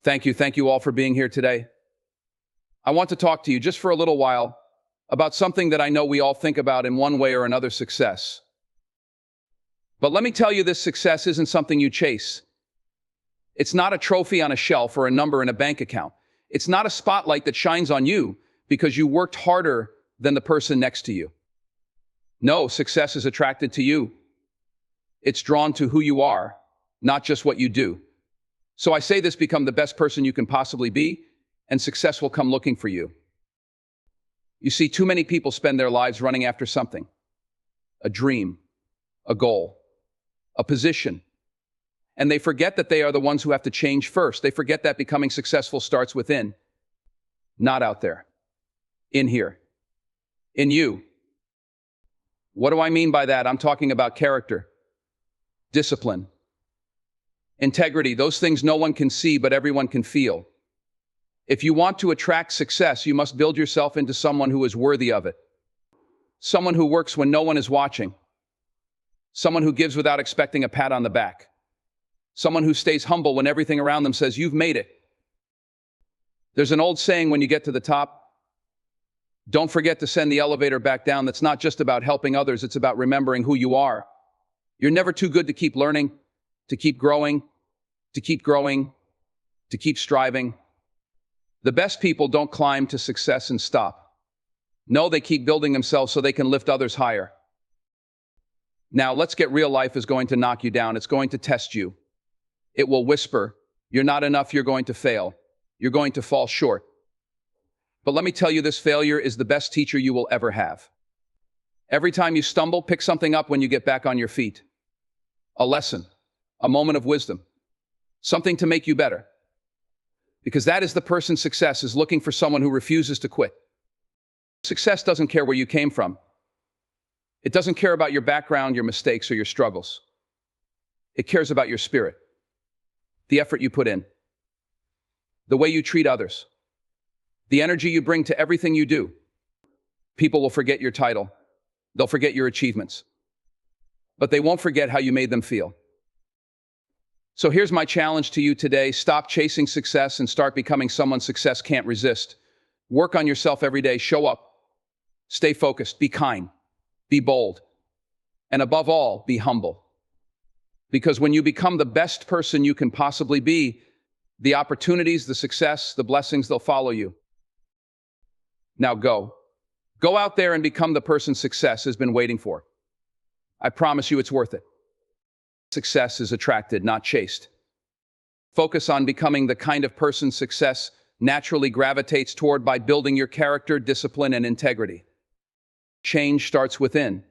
Thank you. Thank you all for being here today. I want to talk to you just for a little while about something that I know we all think about in one way or another: success. But let me tell you, this success isn't something you chase. It's not a trophy on a shelf or a number in a bank account. It's not a spotlight that shines on you because you worked harder than the person next to you. No, success is attracted to you. It's drawn to who you are, not just what you do. So I say this: become the best person you can possibly be, and success will come looking for you. You see, too many people spend their lives running after something: a dream, a goal, a position. And they forget that they are the ones who have to change first. They forget that becoming successful starts within, not out there. In here. In you. What do I mean by that? I'm talking about character, discipline, integrity, those things no one can see but everyone can feel. If you want to attract success, you must build yourself into someone who is worthy of it. Someone who works when no one is watching. Someone who gives without expecting a pat on the back. Someone who stays humble when everything around them says, "You've made it." There's an old saying: when you get to the top, don't forget to send the elevator back down. That's not just about helping others, it's about remembering who you are. You're never too good to keep learning, to keep growing, to keep growing, to keep striving. The best people don't climb to success and stop. No, they keep building themselves so they can lift others higher. Now, let's get real. Life is going to knock you down. It's going to test you. It will whisper, "You're not enough, you're going to fail. You're going to fall short." But let me tell you, this failure is the best teacher you will ever have. Every time you stumble, pick something up when you get back on your feet. A lesson, a moment of wisdom, something to make you better. Because that is the person success is looking for: someone who refuses to quit. Success doesn't care where you came from. It doesn't care about your background, your mistakes, or your struggles. It cares about your spirit, the effort you put in, the way you treat others, the energy you bring to everything you do. People will forget your title. They'll forget your achievements. But they won't forget how you made them feel. So here's my challenge to you today: stop chasing success and start becoming someone success can't resist. Work on yourself every day. Show up. Stay focused. Be kind. Be bold. And above all, be humble. Because when you become the best person you can possibly be, the opportunities, the success, the blessings, they'll follow you. Now go. Go out there and become the person success has been waiting for. I promise you it's worth it. Success is attracted, not chased. Focus on becoming the kind of person success naturally gravitates toward by building your character, discipline, and integrity. Change starts within.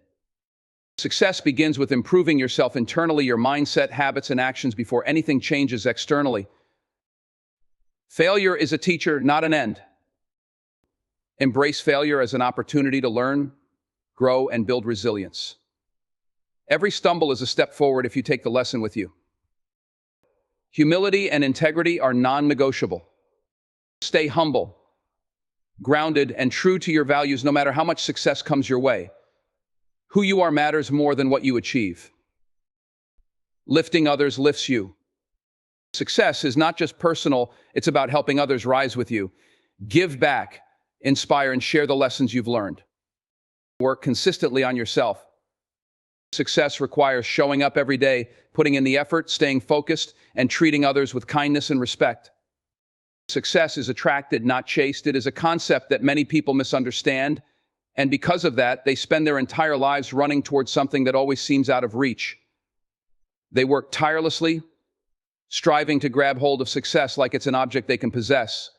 Success begins with improving yourself internally, your mindset, habits, and actions before anything changes externally. Failure is a teacher, not an end. Embrace failure as an opportunity to learn, grow, and build resilience. Every stumble is a step forward if you take the lesson with you. Humility and integrity are non-negotiable. Stay humble, grounded, and true to your values no matter how much success comes your way. Who you are matters more than what you achieve. Lifting others lifts you. Success is not just personal, it's about helping others rise with you. Give back, inspire, and share the lessons you've learned. Work consistently on yourself. Success requires showing up every day, putting in the effort, staying focused, and treating others with kindness and respect. Success is attracted, not chased. It is a concept that many people misunderstand, and because of that, they spend their entire lives running towards something that always seems out of reach. They work tirelessly, striving to grab hold of success like it's an object they can possess,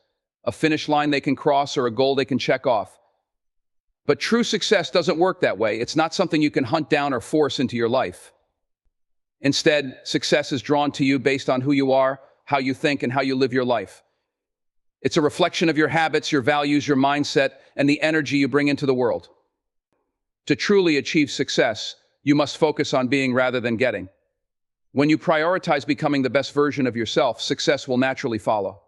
a finish line they can cross, or a goal they can check off. But true success doesn't work that way. It's not something you can hunt down or force into your life. Instead, success is drawn to you based on who you are, how you think, and how you live your life. It's a reflection of your habits, your values, your mindset, and the energy you bring into the world. To truly achieve success, you must focus on being rather than getting. When you prioritize becoming the best version of yourself, success will naturally follow.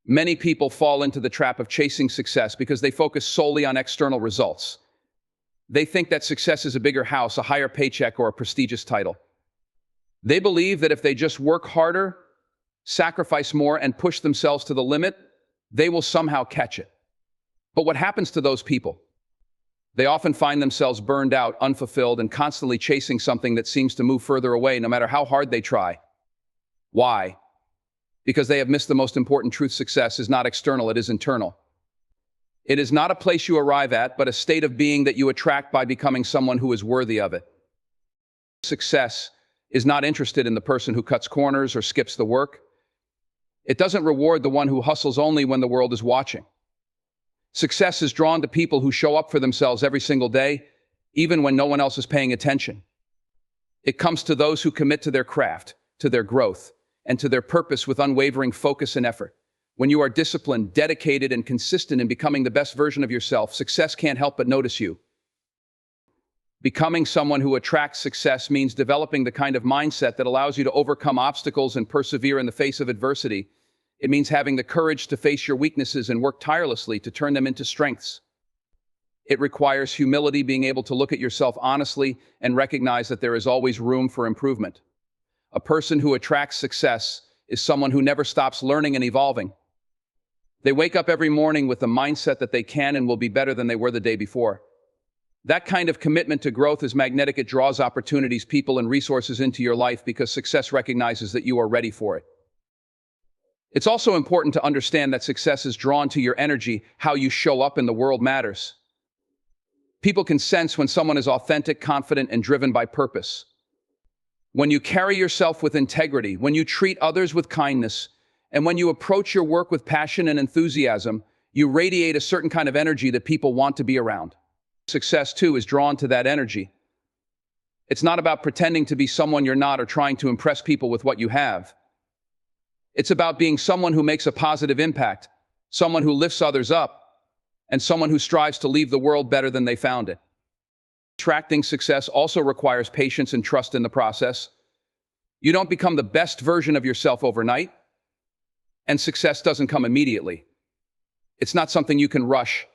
Many people fall into the trap of chasing success because they focus solely on external results. They think that success is a bigger house, a higher paycheck, or a prestigious title. They believe that if they just work harder, sacrifice more, and push themselves to the limit, they will somehow catch it. But what happens to those people? They often find themselves burned out, unfulfilled, and constantly chasing something that seems to move further away no matter how hard they try. Why? Because they have missed the most important truth. Success is not external, it is internal. It is not a place you arrive at, but a state of being that you attract by becoming someone who is worthy of it. Success is not interested in the person who cuts corners or skips the work. It doesn't reward the one who hustles only when the world is watching. Success is drawn to people who show up for themselves every single day, even when no one else is paying attention. It comes to those who commit to their craft, to their growth, and to their purpose with unwavering focus and effort. When you are disciplined, dedicated, and consistent in becoming the best version of yourself, success can't help but notice you. Becoming someone who attracts success means developing the kind of mindset that allows you to overcome obstacles and persevere in the face of adversity. It means having the courage to face your weaknesses and work tirelessly to turn them into strengths. It requires humility, being able to look at yourself honestly and recognize that there is always room for improvement. A person who attracts success is someone who never stops learning and evolving. They wake up every morning with the mindset that they can and will be better than they were the day before. That kind of commitment to growth is magnetic. It draws opportunities, people, and resources into your life because success recognizes that you are ready for it. It's also important to understand that success is drawn to your energy. How you show up in the world matters. People can sense when someone is authentic, confident, and driven by purpose. When you carry yourself with integrity, when you treat others with kindness, and when you approach your work with passion and enthusiasm, you radiate a certain kind of energy that people want to be around. Success, too, is drawn to that energy. It's not about pretending to be someone you're not or trying to impress people with what you have. It's about being someone who makes a positive impact, someone who lifts others up, and someone who strives to leave the world better than they found it. Attracting success also requires patience and trust in the process. You don't become the best version of yourself overnight, and success doesn't come immediately. It's not something you can rush,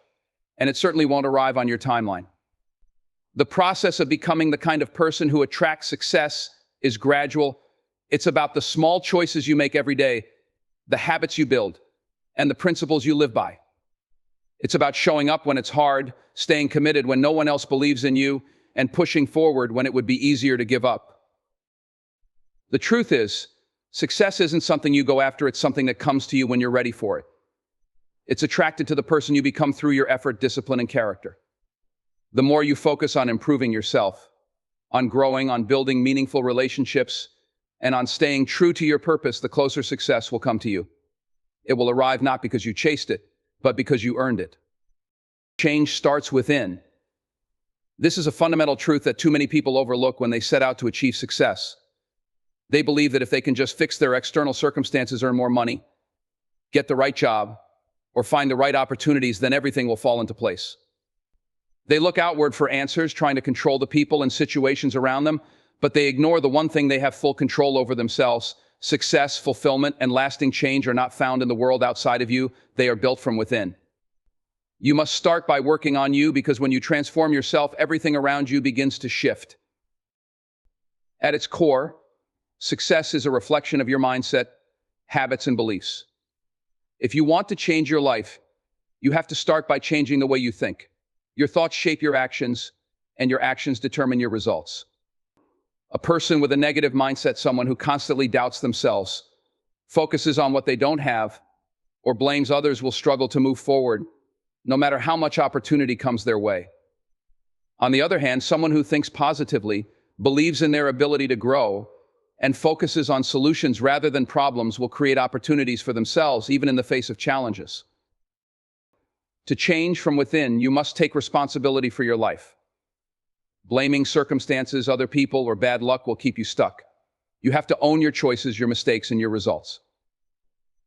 and it certainly won't arrive on your timeline. The process of becoming the kind of person who attracts success is gradual. It's about the small choices you make every day, the habits you build, and the principles you live by. It's about showing up when it's hard, staying committed when no one else believes in you, and pushing forward when it would be easier to give up. The truth is, success isn't something you go after, it's something that comes to you when you're ready for it. It's attracted to the person you become through your effort, discipline, and character. The more you focus on improving yourself, on growing, on building meaningful relationships, and on staying true to your purpose, the closer success will come to you. It will arrive not because you chased it, but because you earned it. Change starts within. This is a fundamental truth that too many people overlook when they set out to achieve success. They believe that if they can just fix their external circumstances, earn more money, get the right job, or find the right opportunities, then everything will fall into place. They look outward for answers, trying to control the people and situations around them, but they ignore the one thing they have full control over themselves. Success, fulfillment, and lasting change are not found in the world outside of you. They are built from within. You must start by working on you, because when you transform yourself, everything around you begins to shift. At its core, success is a reflection of your mindset, habits, and beliefs. If you want to change your life, you have to start by changing the way you think. Your thoughts shape your actions, and your actions determine your results. A person with a negative mindset, someone who constantly doubts themselves, focuses on what they don't have, or blames others, will struggle to move forward, no matter how much opportunity comes their way. On the other hand, someone who thinks positively, believes in their ability to grow, and focuses on solutions rather than problems will create opportunities for themselves, even in the face of challenges. To change from within, you must take responsibility for your life. Blaming circumstances, other people, or bad luck will keep you stuck. You have to own your choices, your mistakes, and your results.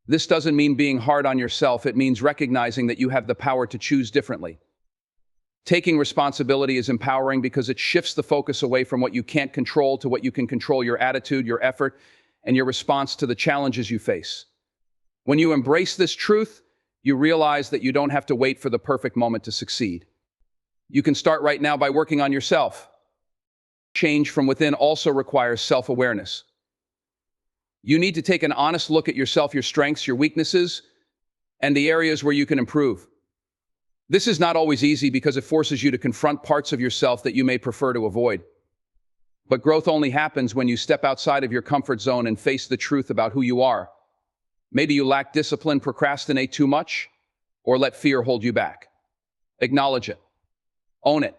This doesn't mean being hard on yourself. It means recognizing that you have the power to choose differently. Taking responsibility is empowering because it shifts the focus away from what you can't control to what you can control: your attitude, your effort, and your response to the challenges you face. When you embrace this truth, you realize that you don't have to wait for the perfect moment to succeed. You can start right now by working on yourself. Change from within also requires self-awareness. You need to take an honest look at yourself, your strengths, your weaknesses, and the areas where you can improve. This is not always easy because it forces you to confront parts of yourself that you may prefer to avoid. But growth only happens when you step outside of your comfort zone and face the truth about who you are. Maybe you lack discipline, procrastinate too much, or let fear hold you back. Acknowledge it. Own it.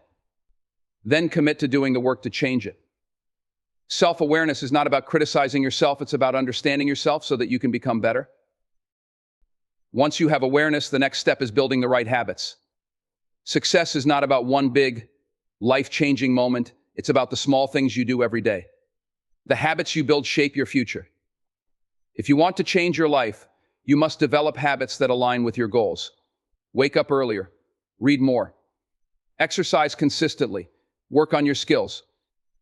Then commit to doing the work to change it. Self-awareness is not about criticizing yourself, it's about understanding yourself so that you can become better. Once you have awareness, the next step is building the right habits. Success is not about one big, life-changing moment. It's about the small things you do every day. The habits you build shape your future. If you want to change your life, you must develop habits that align with your goals. Wake up earlier. Read more. Exercise consistently. Work on your skills.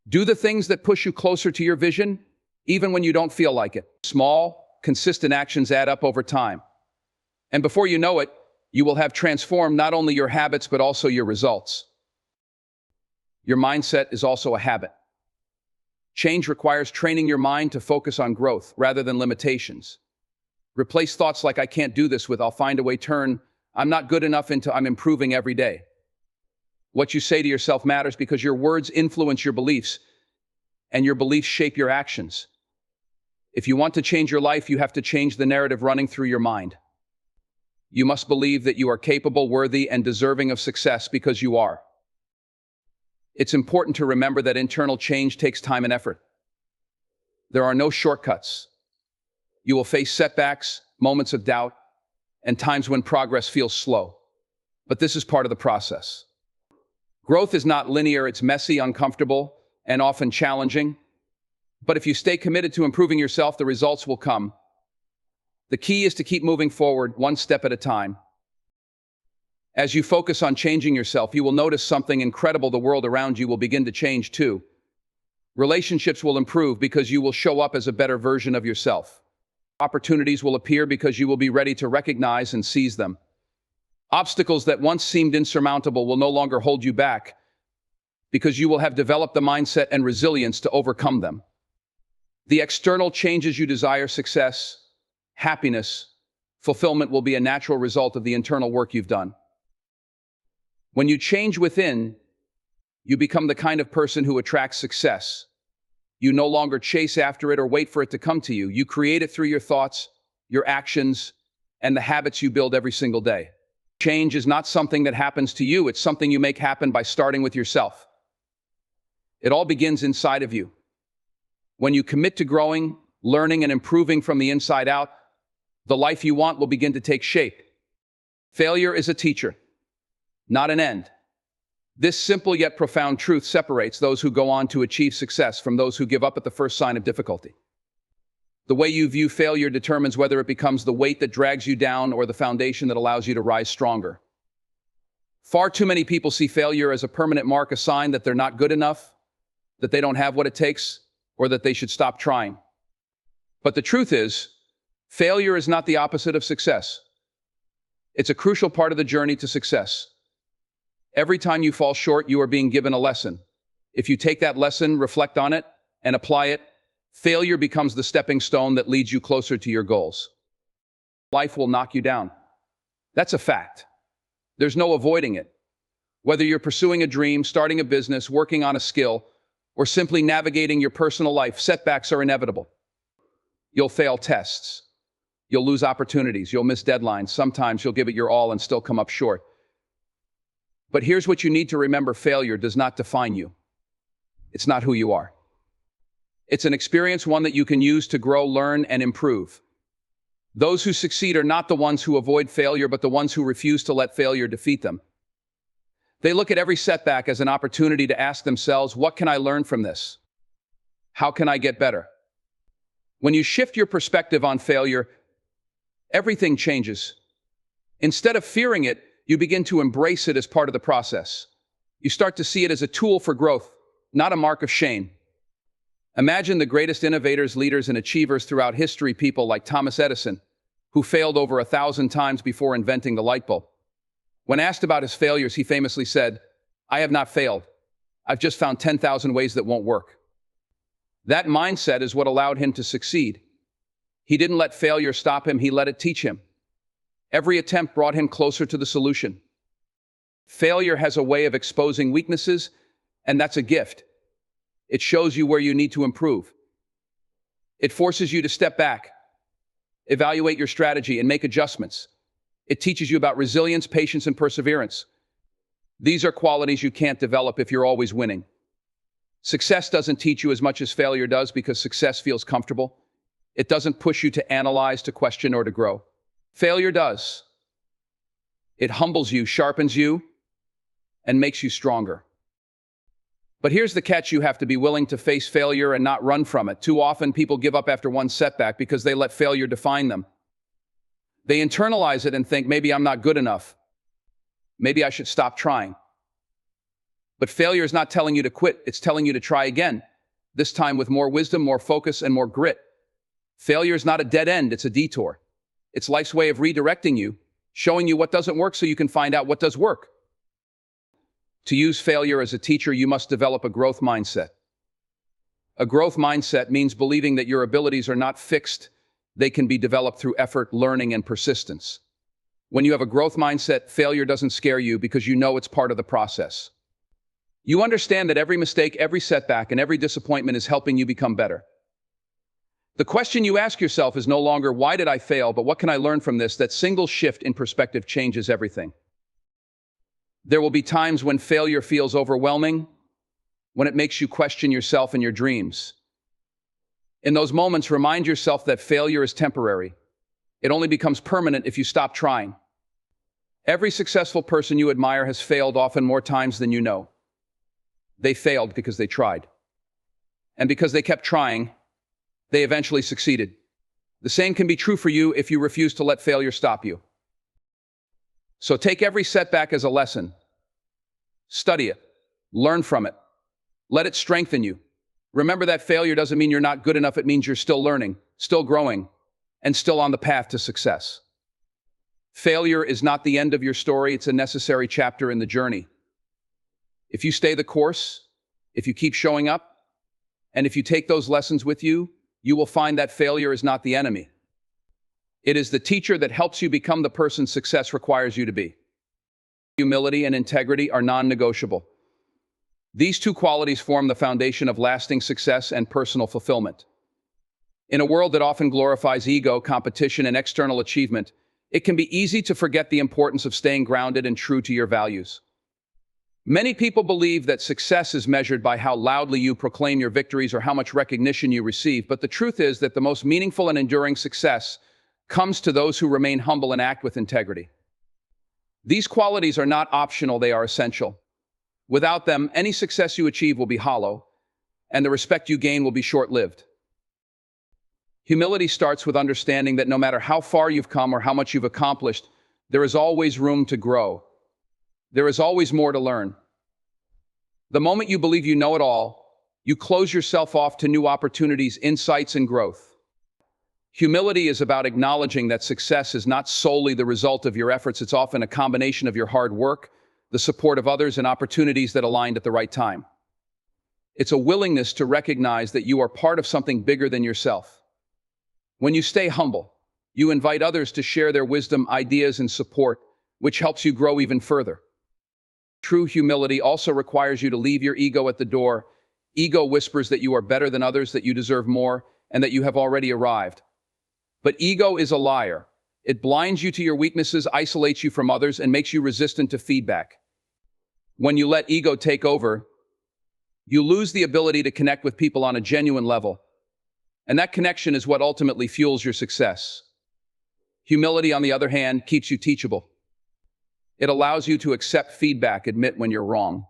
Do the things that push you closer to your vision, even when you don't feel like it. Small, consistent actions add up over time. And before you know it, you will have transformed not only your habits, but also your results. Your mindset is also a habit. Change requires training your mind to focus on growth rather than limitations. Replace thoughts like "I can't do this" with "I'll find a way." Turn "I'm not good enough" into "I'm improving every day." What you say to yourself matters because your words influence your beliefs, and your beliefs shape your actions. If you want to change your life, you have to change the narrative running through your mind. You must believe that you are capable, worthy, and deserving of success because you are. It's important to remember that internal change takes time and effort. There are no shortcuts. You will face setbacks, moments of doubt, and times when progress feels slow. But this is part of the process. Growth is not linear, it's messy, uncomfortable, and often challenging. But if you stay committed to improving yourself, the results will come. The key is to keep moving forward, one step at a time. As you focus on changing yourself, you will notice something incredible. The world around you will begin to change too. Relationships will improve because you will show up as a better version of yourself. Opportunities will appear because you will be ready to recognize and seize them. Obstacles that once seemed insurmountable will no longer hold you back because you will have developed the mindset and resilience to overcome them. The external changes you desire, success, happiness, fulfillment, will be a natural result of the internal work you've done. When you change within, you become the kind of person who attracts success. You no longer chase after it or wait for it to come to you. You create it through your thoughts, your actions, and the habits you build every single day. Change is not something that happens to you, it's something you make happen by starting with yourself. It all begins inside of you. When you commit to growing, learning, and improving from the inside out, the life you want will begin to take shape. Failure is a teacher, not an end. This simple yet profound truth separates those who go on to achieve success from those who give up at the first sign of difficulty. The way you view failure determines whether it becomes the weight that drags you down or the foundation that allows you to rise stronger. Far too many people see failure as a permanent mark, a sign that they're not good enough, that they don't have what it takes, or that they should stop trying. But the truth is, failure is not the opposite of success. It's a crucial part of the journey to success. Every time you fall short, you are being given a lesson. If you take that lesson, reflect on it, and apply it, failure becomes the stepping stone that leads you closer to your goals. Life will knock you down. That's a fact. There's no avoiding it. Whether you're pursuing a dream, starting a business, working on a skill, or simply navigating your personal life, setbacks are inevitable. You'll fail tests. You'll lose opportunities. You'll miss deadlines. Sometimes you'll give it your all and still come up short. But here's what you need to remember: failure does not define you. It's not who you are. It's an experience, one that you can use to grow, learn, and improve. Those who succeed are not the ones who avoid failure, but the ones who refuse to let failure defeat them. They look at every setback as an opportunity to ask themselves, what can I learn from this? How can I get better? When you shift your perspective on failure, everything changes. Instead of fearing it, you begin to embrace it as part of the process. You start to see it as a tool for growth, not a mark of shame. Imagine the greatest innovators, leaders, and achievers throughout history, people like Thomas Edison, who failed over 1,000 times before inventing the light bulb. When asked about his failures, he famously said, "I have not failed. I've just found 10,000 ways that won't work." That mindset is what allowed him to succeed. He didn't let failure stop him, he let it teach him. Every attempt brought him closer to the solution. Failure has a way of exposing weaknesses, and that's a gift. It shows you where you need to improve. It forces you to step back, evaluate your strategy, and make adjustments. It teaches you about resilience, patience, and perseverance. These are qualities you can't develop if you're always winning. Success doesn't teach you as much as failure does because success feels comfortable. It doesn't push you to analyze, to question, or to grow. Failure does. It humbles you, sharpens you, and makes you stronger. But here's the catch: you have to be willing to face failure and not run from it. Too often, people give up after one setback because they let failure define them. They internalize it and think, maybe I'm not good enough. Maybe I should stop trying. But failure is not telling you to quit, it's telling you to try again, this time with more wisdom, more focus, and more grit. Failure is not a dead end, it's a detour. It's life's way of redirecting you, showing you what doesn't work so you can find out what does work. To use failure as a teacher, you must develop a growth mindset. A growth mindset means believing that your abilities are not fixed, they can be developed through effort, learning, and persistence. When you have a growth mindset, failure doesn't scare you because you know it's part of the process. You understand that every mistake, every setback, and every disappointment is helping you become better. The question you ask yourself is no longer, why did I fail, but what can I learn from this? That single shift in perspective changes everything. There will be times when failure feels overwhelming, when it makes you question yourself and your dreams. In those moments, remind yourself that failure is temporary. It only becomes permanent if you stop trying. Every successful person you admire has failed, often more times than you know. They failed because they tried. And because they kept trying, they eventually succeeded. The same can be true for you if you refuse to let failure stop you. So take every setback as a lesson. Study it. Learn from it. Let it strengthen you. Remember that failure doesn't mean you're not good enough. It means you're still learning, still growing, and still on the path to success. Failure is not the end of your story. It's a necessary chapter in the journey. If you stay the course, if you keep showing up, and if you take those lessons with you, you will find that failure is not the enemy. It is the teacher that helps you become the person success requires you to be. Humility and integrity are non-negotiable. These two qualities form the foundation of lasting success and personal fulfillment. In a world that often glorifies ego, competition, and external achievement, it can be easy to forget the importance of staying grounded and true to your values. Many people believe that success is measured by how loudly you proclaim your victories or how much recognition you receive, but the truth is that the most meaningful and enduring success comes to those who remain humble and act with integrity. These qualities are not optional, they are essential. Without them, any success you achieve will be hollow, and the respect you gain will be short-lived. Humility starts with understanding that no matter how far you've come or how much you've accomplished, there is always room to grow. There is always more to learn. The moment you believe you know it all, you close yourself off to new opportunities, insights, and growth. Humility is about acknowledging that success is not solely the result of your efforts. It's often a combination of your hard work, the support of others, and opportunities that aligned at the right time. It's a willingness to recognize that you are part of something bigger than yourself. When you stay humble, you invite others to share their wisdom, ideas, and support, which helps you grow even further. True humility also requires you to leave your ego at the door. Ego whispers that you are better than others, that you deserve more, and that you have already arrived. But ego is a liar. It blinds you to your weaknesses, isolates you from others, and makes you resistant to feedback. When you let ego take over, you lose the ability to connect with people on a genuine level. And that connection is what ultimately fuels your success. Humility, on the other hand, keeps you teachable. It allows you to accept feedback, admit when you're wrong,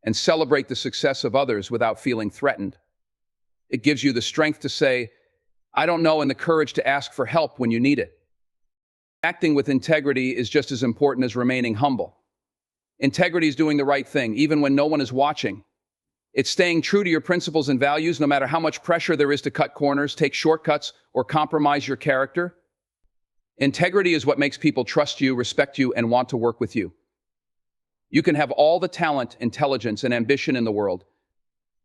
and celebrate the success of others without feeling threatened. It gives you the strength to say, I don't know, and the courage to ask for help when you need it. Acting with integrity is just as important as remaining humble. Integrity is doing the right thing, even when no one is watching. It's staying true to your principles and values, no matter how much pressure there is to cut corners, take shortcuts, or compromise your character. Integrity is what makes people trust you, respect you, and want to work with you. You can have all the talent, intelligence, and ambition in the world,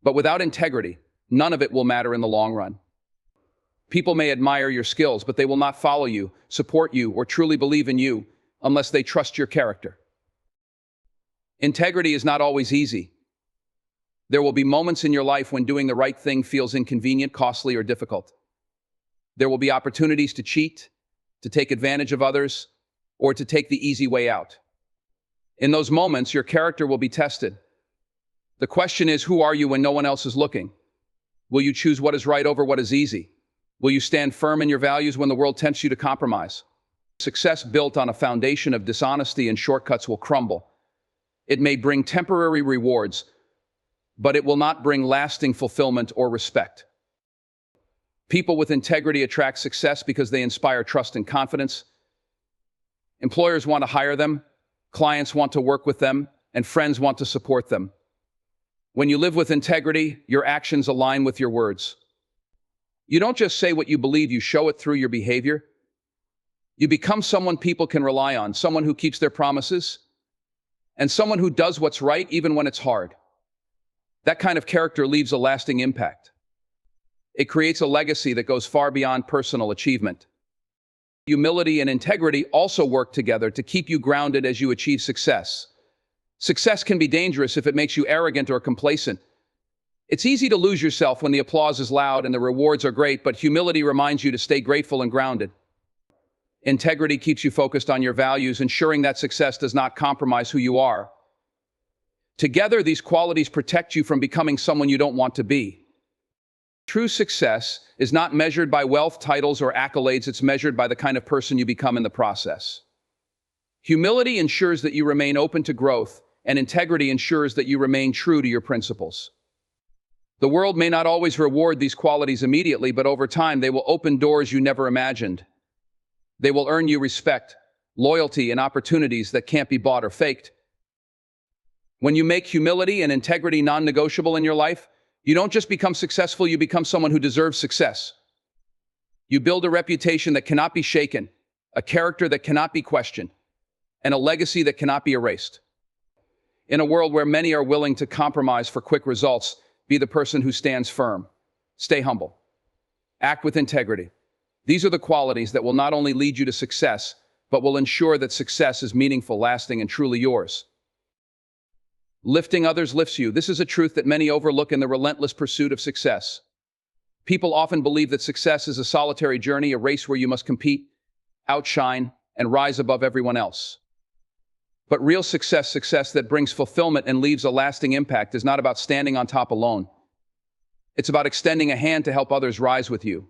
but without integrity, none of it will matter in the long run. People may admire your skills, but they will not follow you, support you, or truly believe in you unless they trust your character. Integrity is not always easy. There will be moments in your life when doing the right thing feels inconvenient, costly, or difficult. There will be opportunities to cheat, to take advantage of others, or to take the easy way out. In those moments, your character will be tested. The question is, who are you when no one else is looking? Will you choose what is right over what is easy? Will you stand firm in your values when the world tempts you to compromise? Success built on a foundation of dishonesty and shortcuts will crumble. It may bring temporary rewards, but it will not bring lasting fulfillment or respect. People with integrity attract success because they inspire trust and confidence. Employers want to hire them, clients want to work with them, and friends want to support them. When you live with integrity, your actions align with your words. You don't just say what you believe, you show it through your behavior. You become someone people can rely on, someone who keeps their promises, and someone who does what's right even when it's hard. That kind of character leaves a lasting impact. It creates a legacy that goes far beyond personal achievement. Humility and integrity also work together to keep you grounded as you achieve success. Success can be dangerous if it makes you arrogant or complacent. It's easy to lose yourself when the applause is loud and the rewards are great, but humility reminds you to stay grateful and grounded. Integrity keeps you focused on your values, ensuring that success does not compromise who you are. Together, these qualities protect you from becoming someone you don't want to be. True success is not measured by wealth, titles, or accolades. It's measured by the kind of person you become in the process. Humility ensures that you remain open to growth, and integrity ensures that you remain true to your principles. The world may not always reward these qualities immediately, but over time they will open doors you never imagined. They will earn you respect, loyalty, and opportunities that can't be bought or faked. When you make humility and integrity non-negotiable in your life, you don't just become successful, you become someone who deserves success. You build a reputation that cannot be shaken, a character that cannot be questioned, and a legacy that cannot be erased. In a world where many are willing to compromise for quick results, be the person who stands firm. Stay humble. Act with integrity. These are the qualities that will not only lead you to success, but will ensure that success is meaningful, lasting, and truly yours. Lifting others lifts you. This is a truth that many overlook in the relentless pursuit of success. People often believe that success is a solitary journey, a race where you must compete, outshine, and rise above everyone else. But real success that brings fulfillment and leaves a lasting impact, is not about standing on top alone. It's about extending a hand to help others rise with you.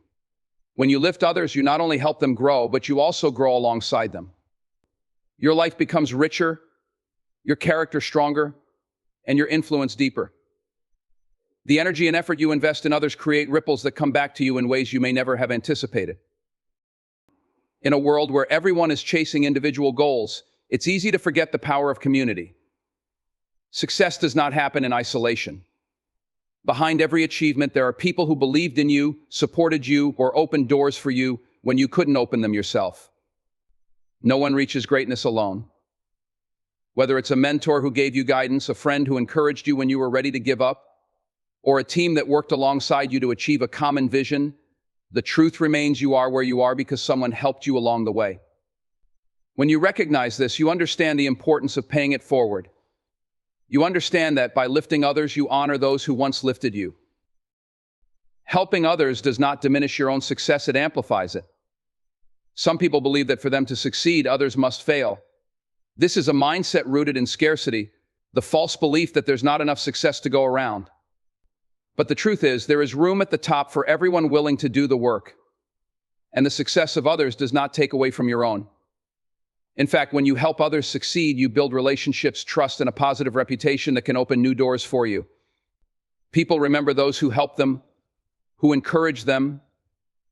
When you lift others, you not only help them grow, but you also grow alongside them. Your life becomes richer, your character stronger, and your influence deeper. The energy and effort you invest in others create ripples that come back to you in ways you may never have anticipated. In a world where everyone is chasing individual goals, it's easy to forget the power of community. Success does not happen in isolation. Behind every achievement, there are people who believed in you, supported you, or opened doors for you when you couldn't open them yourself. No one reaches greatness alone. Whether it's a mentor who gave you guidance, a friend who encouraged you when you were ready to give up, or a team that worked alongside you to achieve a common vision, the truth remains you are where you are because someone helped you along the way. When you recognize this, you understand the importance of paying it forward. You understand that by lifting others, you honor those who once lifted you. Helping others does not diminish your own success, it amplifies it. Some people believe that for them to succeed, others must fail. This is a mindset rooted in scarcity, the false belief that there's not enough success to go around. But the truth is, there is room at the top for everyone willing to do the work. And the success of others does not take away from your own. In fact, when you help others succeed, you build relationships, trust, and a positive reputation that can open new doors for you. People remember those who helped them, who encouraged them,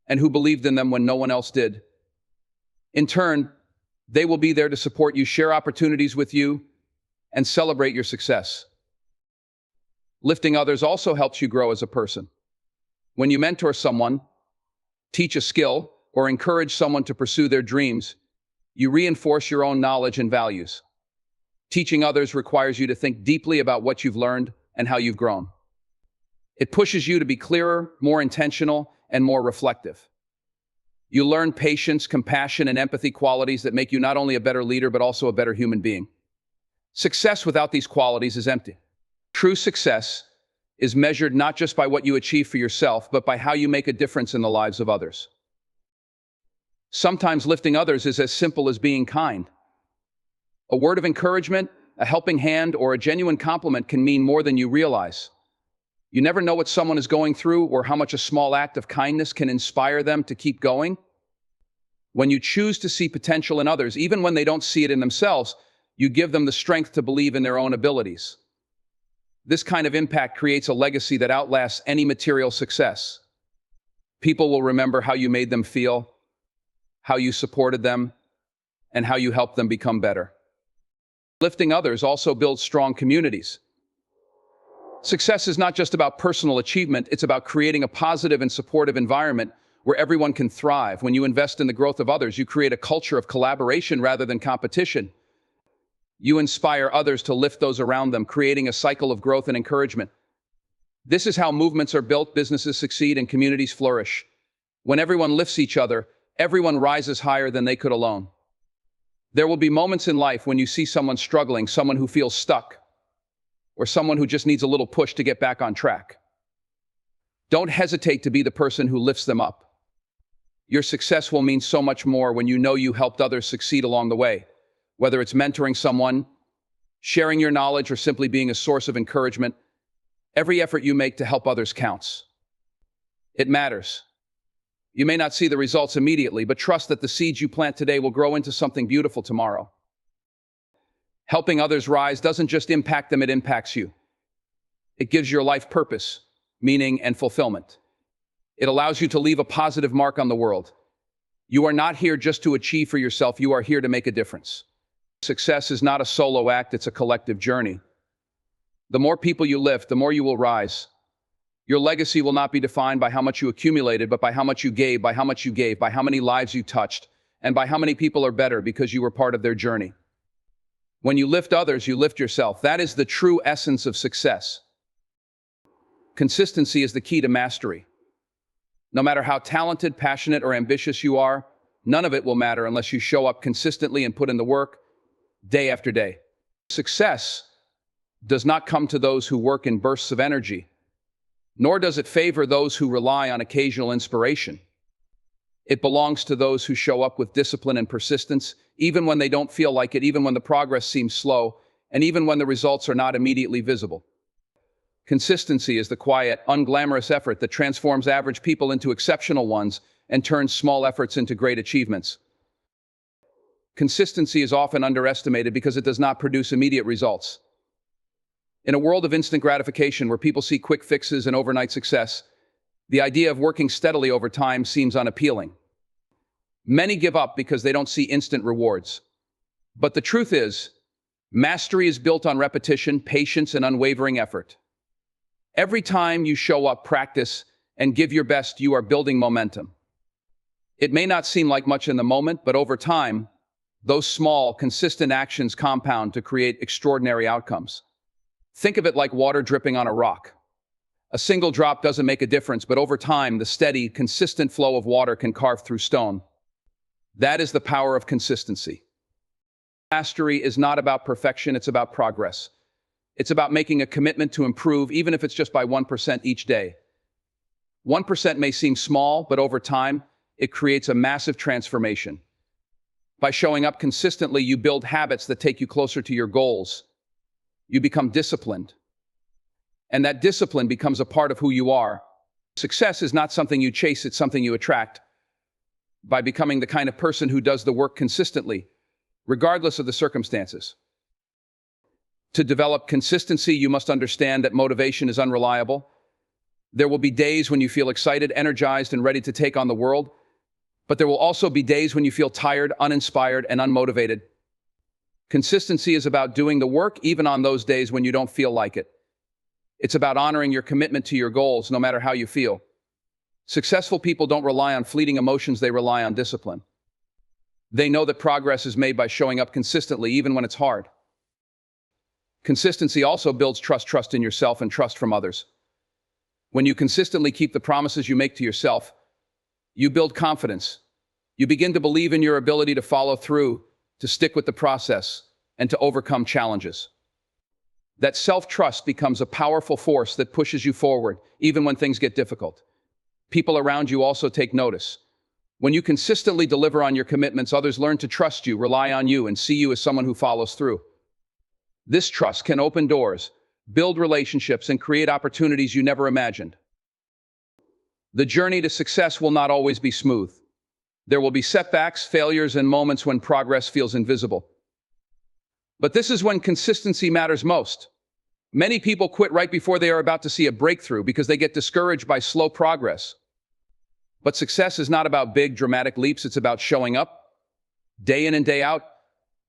and who believed in them when no one else did. In turn, they will be there to support you, share opportunities with you, and celebrate your success. Lifting others also helps you grow as a person. When you mentor someone, teach a skill, or encourage someone to pursue their dreams, you reinforce your own knowledge and values. Teaching others requires you to think deeply about what you've learned and how you've grown. It pushes you to be clearer, more intentional, and more reflective. You learn patience, compassion, and empathy, qualities that make you not only a better leader, but also a better human being. Success without these qualities is empty. True success is measured not just by what you achieve for yourself, but by how you make a difference in the lives of others. Sometimes lifting others is as simple as being kind. A word of encouragement, a helping hand, or a genuine compliment can mean more than you realize. You never know what someone is going through or how much a small act of kindness can inspire them to keep going. When you choose to see potential in others, even when they don't see it in themselves, you give them the strength to believe in their own abilities. This kind of impact creates a legacy that outlasts any material success. People will remember how you made them feel, how you supported them, and how you helped them become better. Lifting others also builds strong communities. Success is not just about personal achievement, it's about creating a positive and supportive environment where everyone can thrive. When you invest in the growth of others, you create a culture of collaboration rather than competition. You inspire others to lift those around them, creating a cycle of growth and encouragement. This is how movements are built, businesses succeed, and communities flourish. When everyone lifts each other, everyone rises higher than they could alone. There will be moments in life when you see someone struggling, someone who feels stuck, or someone who just needs a little push to get back on track. Don't hesitate to be the person who lifts them up. Your success will mean so much more when you know you helped others succeed along the way. Whether it's mentoring someone, sharing your knowledge, or simply being a source of encouragement, every effort you make to help others counts. It matters. You may not see the results immediately, but trust that the seeds you plant today will grow into something beautiful tomorrow. Helping others rise doesn't just impact them, it impacts you. It gives your life purpose, meaning, and fulfillment. It allows you to leave a positive mark on the world. You are not here just to achieve for yourself, you are here to make a difference. Success is not a solo act, it's a collective journey. The more people you lift, the more you will rise. Your legacy will not be defined by how much you accumulated, but by how much you gave, by how many lives you touched, and by how many people are better because you were part of their journey. When you lift others, you lift yourself. That is the true essence of success. Consistency is the key to mastery. No matter how talented, passionate, or ambitious you are, none of it will matter unless you show up consistently and put in the work, day after day. Success does not come to those who work in bursts of energy, nor does it favor those who rely on occasional inspiration. It belongs to those who show up with discipline and persistence, even when they don't feel like it, even when the progress seems slow, and even when the results are not immediately visible. Consistency is the quiet, unglamorous effort that transforms average people into exceptional ones and turns small efforts into great achievements. Consistency is often underestimated because it does not produce immediate results. In a world of instant gratification where people see quick fixes and overnight success, the idea of working steadily over time seems unappealing. Many give up because they don't see instant rewards. But the truth is, mastery is built on repetition, patience, and unwavering effort. Every time you show up, practice, and give your best, you are building momentum. It may not seem like much in the moment, but over time, those small, consistent actions compound to create extraordinary outcomes. Think of it like water dripping on a rock. A single drop doesn't make a difference, but over time, the steady, consistent flow of water can carve through stone. That is the power of consistency. Mastery is not about perfection, it's about progress. It's about making a commitment to improve, even if it's just by 1% each day. 1% may seem small, but over time, it creates a massive transformation. By showing up consistently, you build habits that take you closer to your goals. You become disciplined. And that discipline becomes a part of who you are. Success is not something you chase, it's something you attract. By becoming the kind of person who does the work consistently, regardless of the circumstances. To develop consistency, you must understand that motivation is unreliable. There will be days when you feel excited, energized, and ready to take on the world. But there will also be days when you feel tired, uninspired, and unmotivated. Consistency is about doing the work even on those days when you don't feel like it. It's about honoring your commitment to your goals, no matter how you feel. Successful people don't rely on fleeting emotions, they rely on discipline. They know that progress is made by showing up consistently, even when it's hard. Consistency also builds trust in yourself and trust from others. When you consistently keep the promises you make to yourself, you build confidence. You begin to believe in your ability to follow through, to stick with the process, and to overcome challenges. That self-trust becomes a powerful force that pushes you forward, even when things get difficult. People around you also take notice. When you consistently deliver on your commitments, others learn to trust you, rely on you, and see you as someone who follows through. This trust can open doors, build relationships, and create opportunities you never imagined. The journey to success will not always be smooth. There will be setbacks, failures, and moments when progress feels invisible. But this is when consistency matters most. Many people quit right before they are about to see a breakthrough because they get discouraged by slow progress. But success is not about big, dramatic leaps. It's about showing up, day in and day out,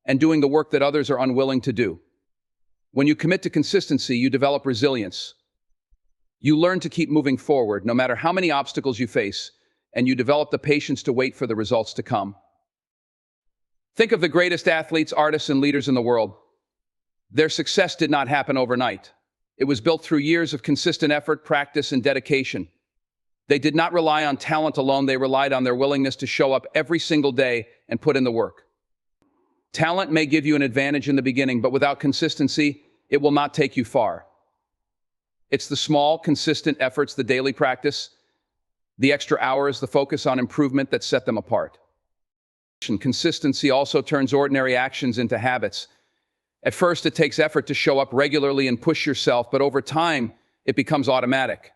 and doing the work that others are unwilling to do. When you commit to consistency, you develop resilience. You learn to keep moving forward, no matter how many obstacles you face, and you develop the patience to wait for the results to come. Think of the greatest athletes, artists, and leaders in the world. Their success did not happen overnight. It was built through years of consistent effort, practice, and dedication. They did not rely on talent alone. They relied on their willingness to show up every single day and put in the work. Talent may give you an advantage in the beginning, but without consistency, it will not take you far. It's the small, consistent efforts, the daily practice, the extra hours, the focus on improvement that set them apart. Consistency also turns ordinary actions into habits. At first, it takes effort to show up regularly and push yourself, but over time, it becomes automatic.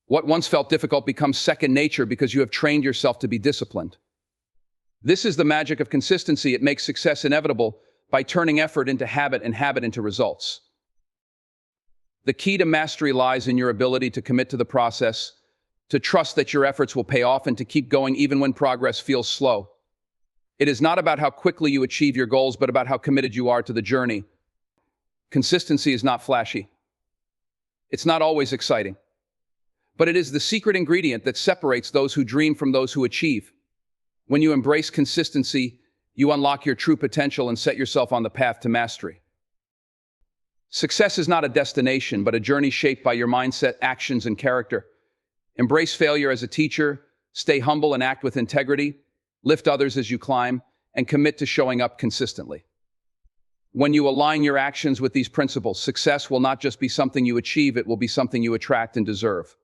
What once felt difficult becomes second nature because you have trained yourself to be disciplined. This is the magic of consistency. It makes success inevitable by turning effort into habit and habit into results. The key to mastery lies in your ability to commit to the process, to trust that your efforts will pay off, and to keep going even when progress feels slow. It is not about how quickly you achieve your goals, but about how committed you are to the journey. Consistency is not flashy. It's not always exciting. But it is the secret ingredient that separates those who dream from those who achieve. When you embrace consistency, you unlock your true potential and set yourself on the path to mastery. Success is not a destination, but a journey shaped by your mindset, actions, and character. Embrace failure as a teacher, stay humble and act with integrity, lift others as you climb, and commit to showing up consistently. When you align your actions with these principles, success will not just be something you achieve, it will be something you attract and deserve.